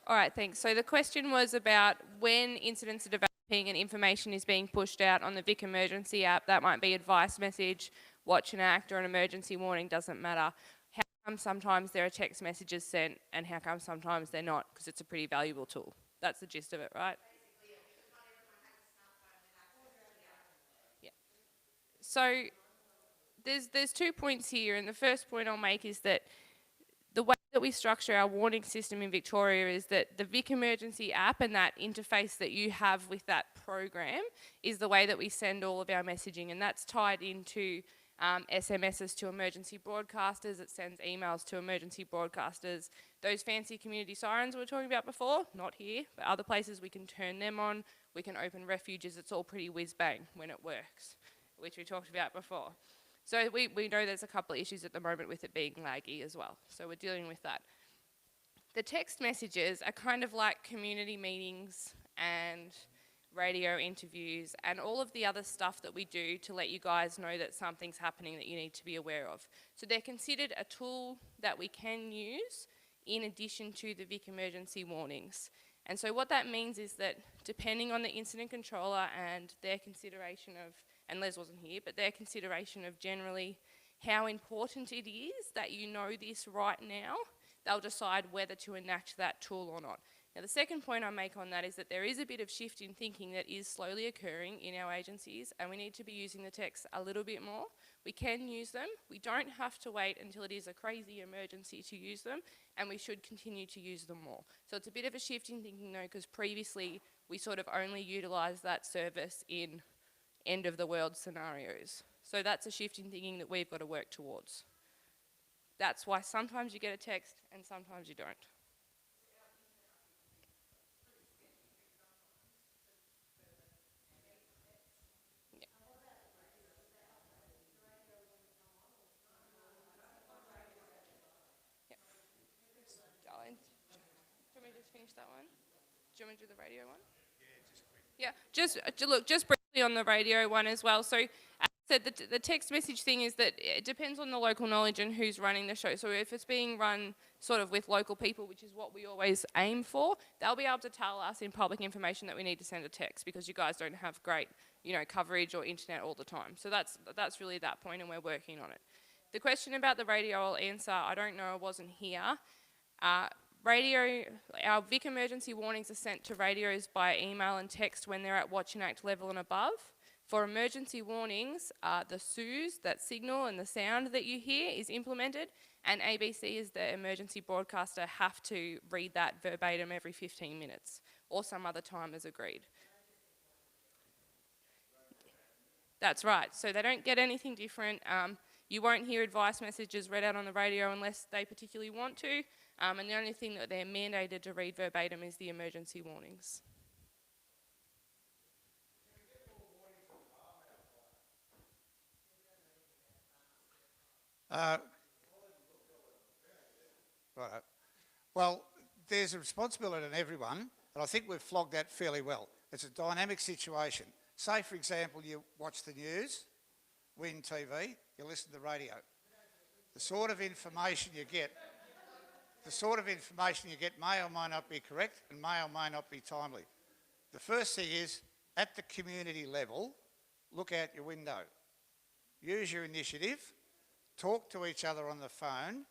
[SPEAKER 14] All right, thanks. So the question was about when incidents are developing and information is being pushed out on the Vic Emergency app. That might be advice message, watch and act, or an emergency warning, doesn't matter. How come sometimes there are text messages sent and how come sometimes they're not? Because it's a pretty valuable tool. That's the gist of it, right? Yeah. So there's 2 points here, and the first point I'll make is that the way that we structure our warning system in Victoria is that the Vic Emergency app and that interface that you have with that program is the way that we send all of our messaging, and that's tied into SMSs to emergency broadcasters. It sends emails to emergency broadcasters. Those fancy community sirens we were talking about before, not here, but other places we can turn them on. We can open refuges. It's all pretty whiz-bang when it works, which we talked about before. So we know there's a couple of issues at the moment with it being laggy as well. So we're dealing with that. The text messages are kind of like community meetings and radio interviews and all of the other stuff that we do to let you guys know that something's happening that you need to be aware of. So they're considered a tool that we can use in addition to the Vic emergency warnings. And so what that means is that depending on the incident controller and their consideration of, and Les wasn't here, but their consideration of generally how important it is that you know this right now, they'll decide whether to enact that tool or not. Now the second point I make on that is that there is a bit of shift in thinking that is slowly occurring in our agencies, and we need to be using the texts a little bit more. We can use them. We don't have to wait until it is a crazy emergency to use them, and we should continue to use them more. So it's a bit of a shift in thinking though, because previously we sort of only utilised that service in end of the world scenarios. So that's a shift in thinking that we've got to work towards. That's why sometimes you get a text and sometimes you don't. finish that one? Do you want me to do the radio one? Yeah, just briefly on the radio one as well. So, as I said, the text message thing is that it depends on the local knowledge and who's running the show. So if it's being run sort of with local people, which is what we always aim for, they'll be able to tell us in public information that we need to send a text because you guys don't have great, coverage or internet all the time. So that's really that point, and we're working on it. The question about the radio, I'll answer. I don't know, I wasn't here. Radio, our Vic emergency warnings are sent to radios by email and text when they're at Watch and Act level and above. For emergency warnings, the SUS, that signal and the sound that you hear is implemented, and ABC as the emergency broadcaster have to read that verbatim every 15 minutes or some other time as agreed. That's right, so they don't get anything different. You won't hear advice messages read out on the radio unless they particularly want to. And the only thing that they're mandated to read verbatim is the emergency warnings.
[SPEAKER 9] Right. Well, there's a responsibility on everyone, and I think we've flogged that fairly well. It's a dynamic situation. Say, for example, you watch the news, WIN TV, you listen to the radio. The sort of information you get may or may not be correct and may or may not be timely. The first thing is, at the community level, look out your window. Use your initiative, talk to each other on the phone.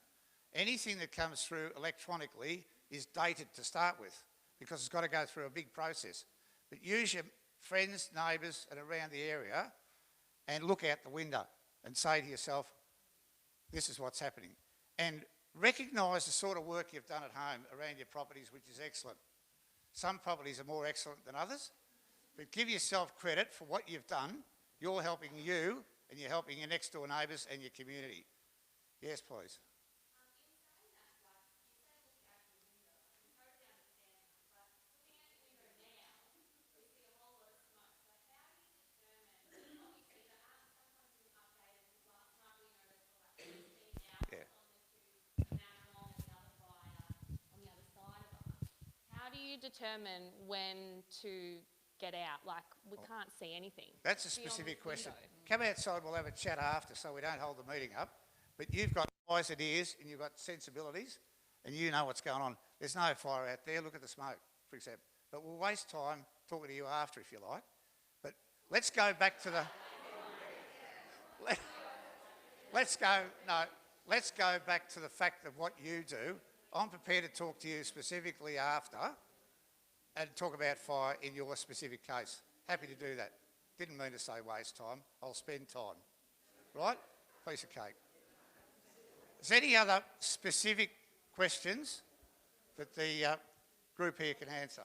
[SPEAKER 9] Anything that comes through electronically is dated to start with because it's got to go through a big process. But use your friends, neighbours and around the area and look out the window and say to yourself, this is what's happening. And recognise the sort of work you've done at home around your properties, which is excellent. Some properties are more excellent than others, but give yourself credit for what you've done. You're helping you and you're helping your next door neighbours and your community. Yes, please.
[SPEAKER 16] How do you determine when to get out? Like, we can't see anything.
[SPEAKER 9] That's a specific question. Come outside, we'll have a chat after so we don't hold the meeting up. But you've got eyes and ears and you've got sensibilities and you know what's going on. There's no fire out there. Look at the smoke, for example. But we'll waste time talking to you after if you like. But let's go back to the... let's go back to the fact of what you do. I'm prepared to talk to you specifically after and talk about fire in your specific case. Happy to do that. Didn't mean to say waste time. I'll spend time. Right? Piece of cake. Is there any other specific questions that the group here can answer?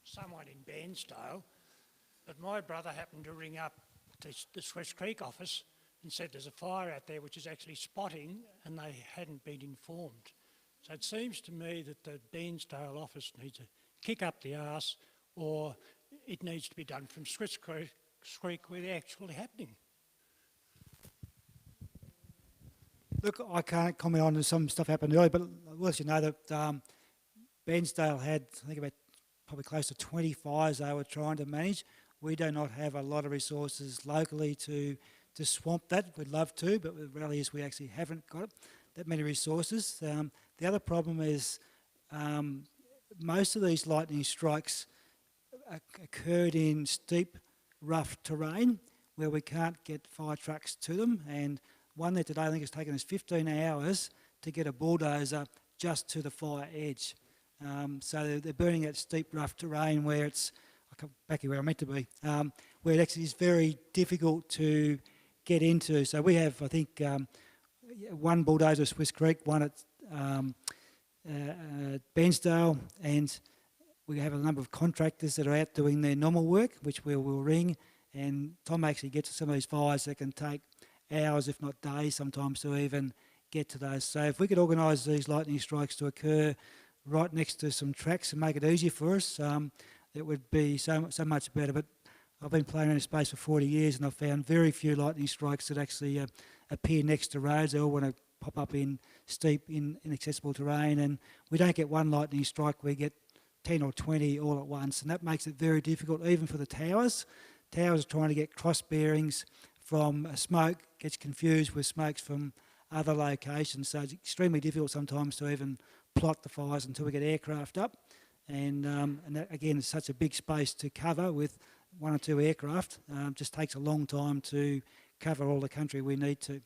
[SPEAKER 17] Someone in Bairnsdale, but my brother happened to ring up the Swiss Creek office and said there's a fire out there which is actually spotting and they hadn't been informed. So it seems to me that the Bairnsdale office needs to kick up the arse, or it needs to be done from Swiss Creek where they're actually happening.
[SPEAKER 1] Look, I can't comment on some stuff happened earlier, but I will let you know that Bairnsdale had, I think, about probably close to 20 fires they were trying to manage. We do not have a lot of resources locally to swamp that. We'd love to, but the reality is we actually haven't got that many resources. The other problem is most of these lightning strikes occurred in steep, rough terrain where we can't get fire trucks to them. And one there today, I think it's taken us 15 hours to get a bulldozer just to the fire edge. So they're burning that steep, rough terrain where it's, I'll come back here where I'm meant to be, where it actually is very difficult to get into. So we have, I think, one bulldozer at Swiss Creek, one at Bairnsdale, and we have a number of contractors that are out doing their normal work, which we'll ring, and Tom actually gets to some of these fires that can take hours, if not days sometimes, to even get to those. So if we could organise these lightning strikes to occur right next to some tracks and make it easier for us, it would be so much better. But I've been playing in this space for 40 years, and I've found very few lightning strikes that actually appear next to roads. They all want to pop up in steep, inaccessible terrain, and we don't get one lightning strike, we get 10 or 20 all at once, and that makes it very difficult even for the towers. Towers are trying to get cross bearings from smoke, gets confused with smokes from other locations, so it's extremely difficult sometimes to even plot the fires until we get aircraft up, and that again is such a big space to cover with 1 or 2 aircraft. Just takes a long time to cover all the country we need to.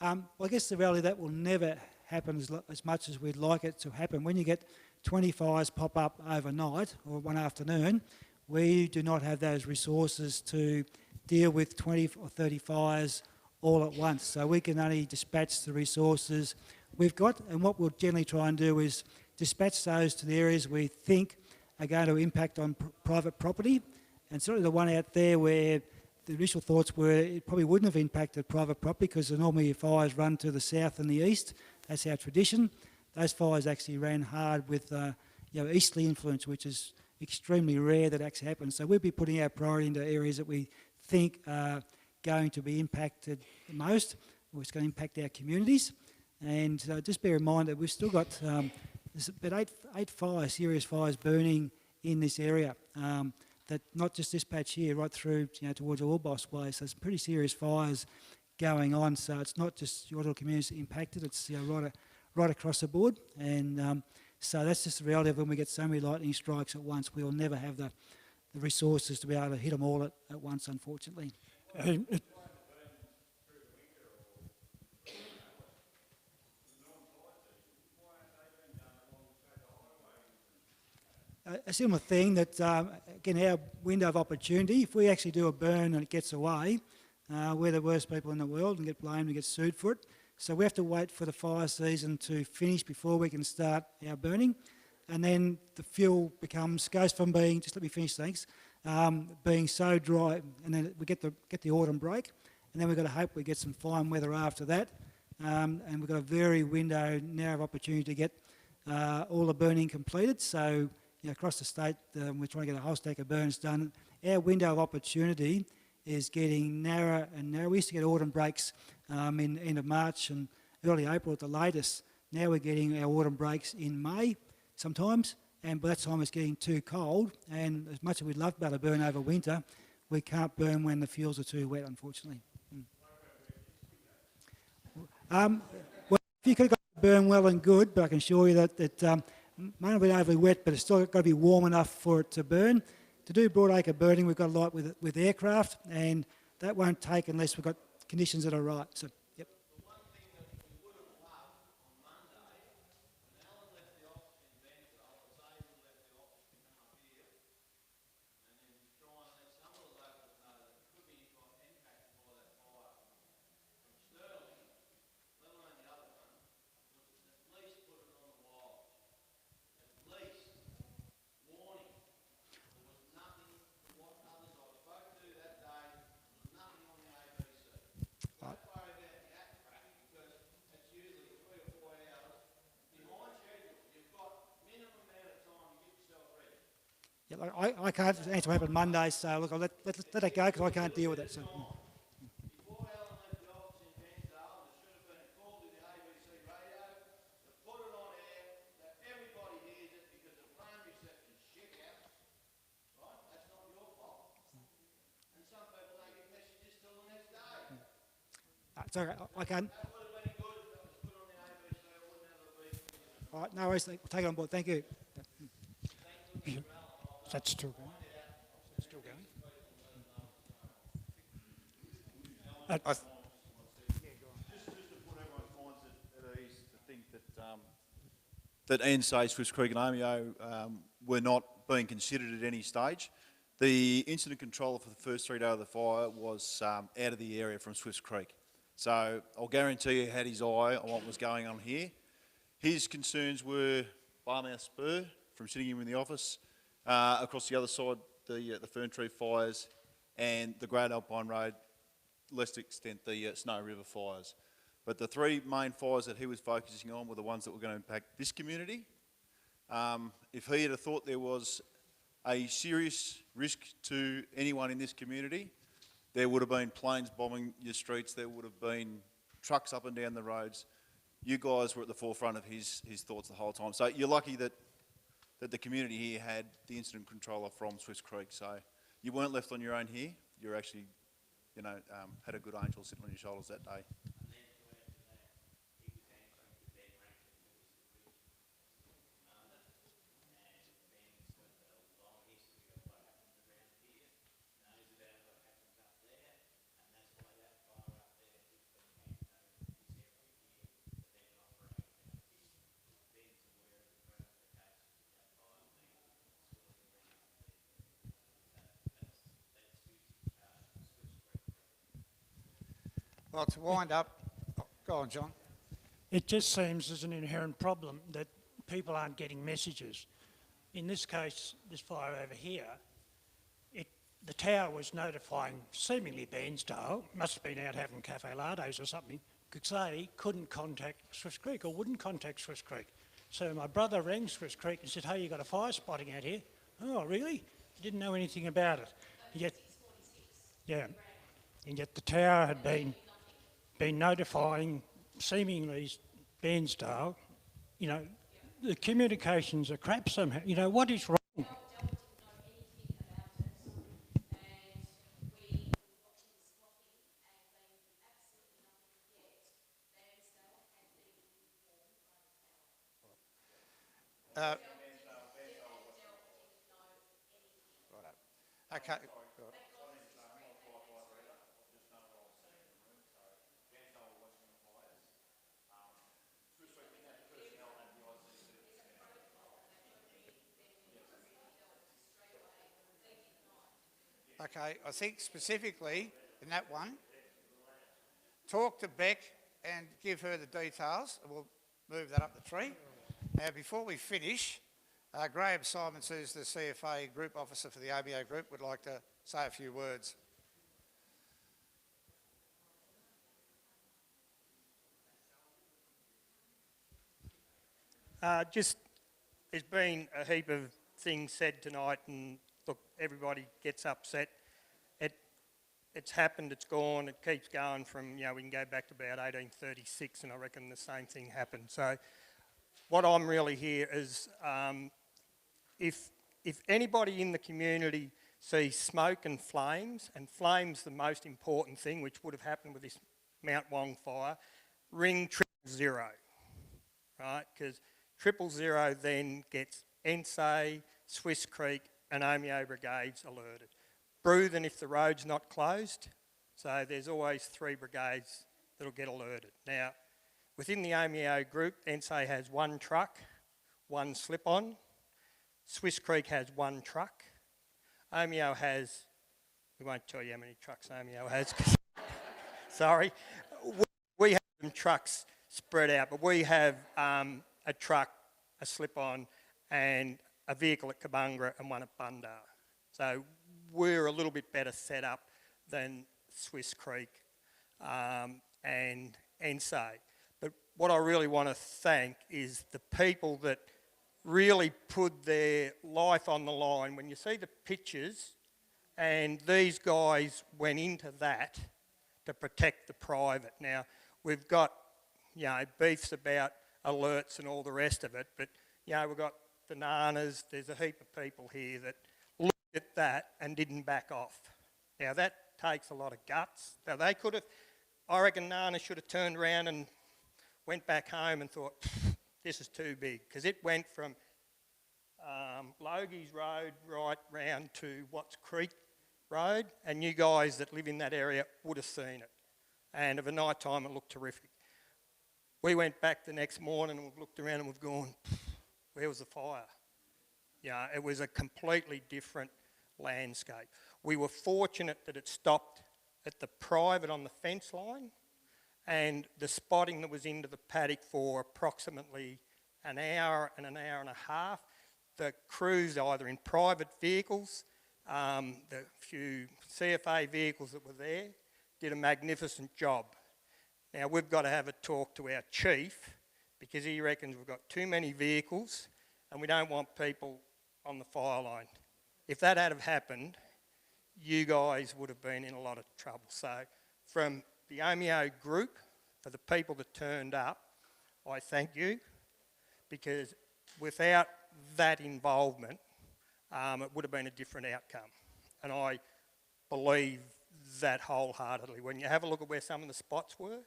[SPEAKER 1] Well, I guess the reality that will never happen as much as we'd like it to happen. When you get 20 fires pop up overnight or one afternoon, we do not have those resources to deal with 20 or 30 fires all at once. So we can only dispatch the resources we've got, and what we'll generally try and do is dispatch those to the areas we think are going to impact on private property. And certainly the one out there where the initial thoughts were it probably wouldn't have impacted private property because normally fires run to the south and the east. That's our tradition. Those fires actually ran hard with easterly influence, which is extremely rare that actually happens. So we'll be putting our priority into areas that we think are going to be impacted the most, or it's going to impact our communities. And just bear in mind that we've still got there's about eight fires, serious fires burning in this area. That not just this patch here, right through towards Orbost Way. So it's pretty serious fires going on. So it's not just your little communities impacted; it's right across the board. And so that's just the reality of when we get so many lightning strikes at once. We'll never have the resources to be able to hit them all at once, unfortunately. A similar thing that, again, our window of opportunity, if we actually do a burn and it gets away, we're the worst people in the world and get blamed and get sued for it. So we have to wait for the fire season to finish before we can start our burning. And then the fuel goes from being, just let me finish, thanks, being so dry, and then we get the autumn break, and then we've got to hope we get some fine weather after that. And we've got a very narrow opportunity to get all the burning completed. So across the state, we're trying to get a whole stack of burns done. Our window of opportunity is getting narrower and narrower. We used to get autumn breaks in end of March and early April at the latest. Now we're getting our autumn breaks in May sometimes, and by that time it's getting too cold. And as much as we'd love to be able to burn over winter, we can't burn when the fuels are too wet, unfortunately. Well, if you could have got to burn well and good, but I can assure you that it may not be overly wet, but it's still got to be warm enough for it to burn. To do broadacre burning, we've got a lot with aircraft, and that won't take unless we've got conditions that are right. So, yep. I can't answer what happened Monday, so look, I'll let it go because I can't deal with it. So. It's okay, I can't. All right, no worries, we'll take it on board, thank you.
[SPEAKER 17] That's still going. It's still going.
[SPEAKER 5] Just to put everyone's minds at ease, to think that Ensay, Swiss Creek and Omeo were not being considered at any stage. The incident controller for the first 3 days of the fire was out of the area from Swiss Creek. So I'll guarantee he had his eye on what was going on here. His concerns were Barmouth Spur from sitting in the office, across the other side, the Fern Tree fires, and the Great Alpine Road, less extent the Snow River fires. But the three main fires that he was focusing on were the ones that were going to impact this community. If he had thought there was a serious risk to anyone in this community, there would have been planes bombing your streets, there would have been trucks up and down the roads. You guys were at the forefront of his thoughts the whole time. So you're lucky that the community here had the incident controller from Swiss Creek. So you weren't left on your own here. You're actually, you know, had a good angel sitting on your shoulders that day.
[SPEAKER 9] Well, to wind up, go on, John.
[SPEAKER 17] It just seems there's an inherent problem that people aren't getting messages. In this case, this fire over here, the tower was notifying seemingly Bairnsdale, must have been out having cafe lattes or something, could say couldn't contact Swiss Creek or wouldn't contact Swiss Creek. So my brother rang Swiss Creek and said, hey, you got a fire spotting out here? Oh, really? Didn't know anything about it. Yet, yeah, and yet the tower had been notifying seemingly Bairnsdale. You know, the communications are crap somehow. You know, what is wrong?
[SPEAKER 9] Okay. Okay, I think specifically in that one, talk to Beck and give her the details, and we'll move that up the tree. Now, before we finish, Graham Simons, who's the CFA Group Officer for the ABO Group, would like to say a few words.
[SPEAKER 18] There's been a heap of things said tonight, and look, everybody gets upset. It's happened, it's gone, it keeps going from, you know, we can go back to about 1836 and I reckon the same thing happened. So what I'm really here is if anybody in the community sees smoke and flames the most important thing, which would have happened with this Mount Wong fire, ring 000, right? Because 000 then gets Ensay, Swiss Creek and Omeo brigades alerted. Bruthen if the road's not closed, so there's always 3 brigades that'll get alerted. Now, within the Omeo group, Ensay has 1 truck, 1 slip-on. Swiss Creek has 1 truck. Omeo has, we won't tell you how many trucks Omeo has, sorry. We have some trucks spread out, but we have a truck, a slip-on, and a vehicle at Kabungra and 1 at Bundar. So we're a little bit better set up than Swiss Creek and Ensay. But what I really want to thank is the people that really put their life on the line. When you see the pictures, and these guys went into that to protect the private. Now, we've got, you know, beefs about alerts and all the rest of it, but, you know, we've got the Nanas, there's a heap of people here that looked at that and didn't back off. Now, that takes a lot of guts. Now, they could have, I reckon Nana should have turned around and went back home and thought, this is too big, because it went from Logie's Road right round to Watts Creek Road, and you guys that live in that area would have seen it. And of a night time, it looked terrific. We went back the next morning and we've looked around and we've gone, where was the fire? Yeah, it was a completely different landscape. We were fortunate that it stopped at the private on the fence line, and the spotting that was into the paddock for approximately an hour and a half. The crews, either in private vehicles, the few CFA vehicles that were there, did a magnificent job. Now we've got to have a talk to our chief, because he reckons we've got too many vehicles and we don't want people on the fire line. If that had have happened, you guys would have been in a lot of trouble. So from the OMEO group, for the people that turned up, I thank you, because without that involvement, it would have been a different outcome. And I believe that wholeheartedly. When you have a look at where some of the spots were,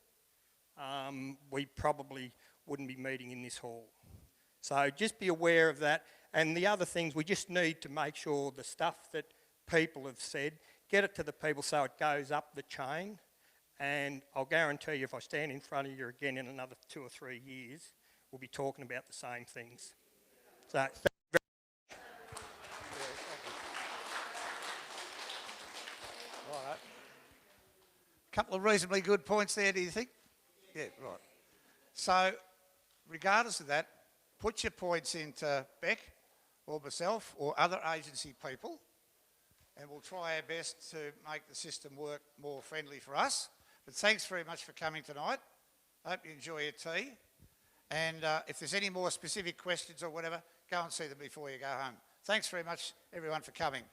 [SPEAKER 18] we probably wouldn't be meeting in this hall. So just be aware of that. And the other things, we just need to make sure the stuff that people have said, get it to the people so it goes up the chain. And I'll guarantee you, if I stand in front of you again in another 2 or 3 years, we'll be talking about the same things. So thank you very much.
[SPEAKER 9] Right. Couple of reasonably good points there, do you think? Yeah, right. So, regardless of that, put your points into Beck or myself or other agency people, and we'll try our best to make the system work more friendly for us. But thanks very much for coming tonight. I hope you enjoy your tea. And if there's any more specific questions or whatever, go and see them before you go home. Thanks very much, everyone, for coming.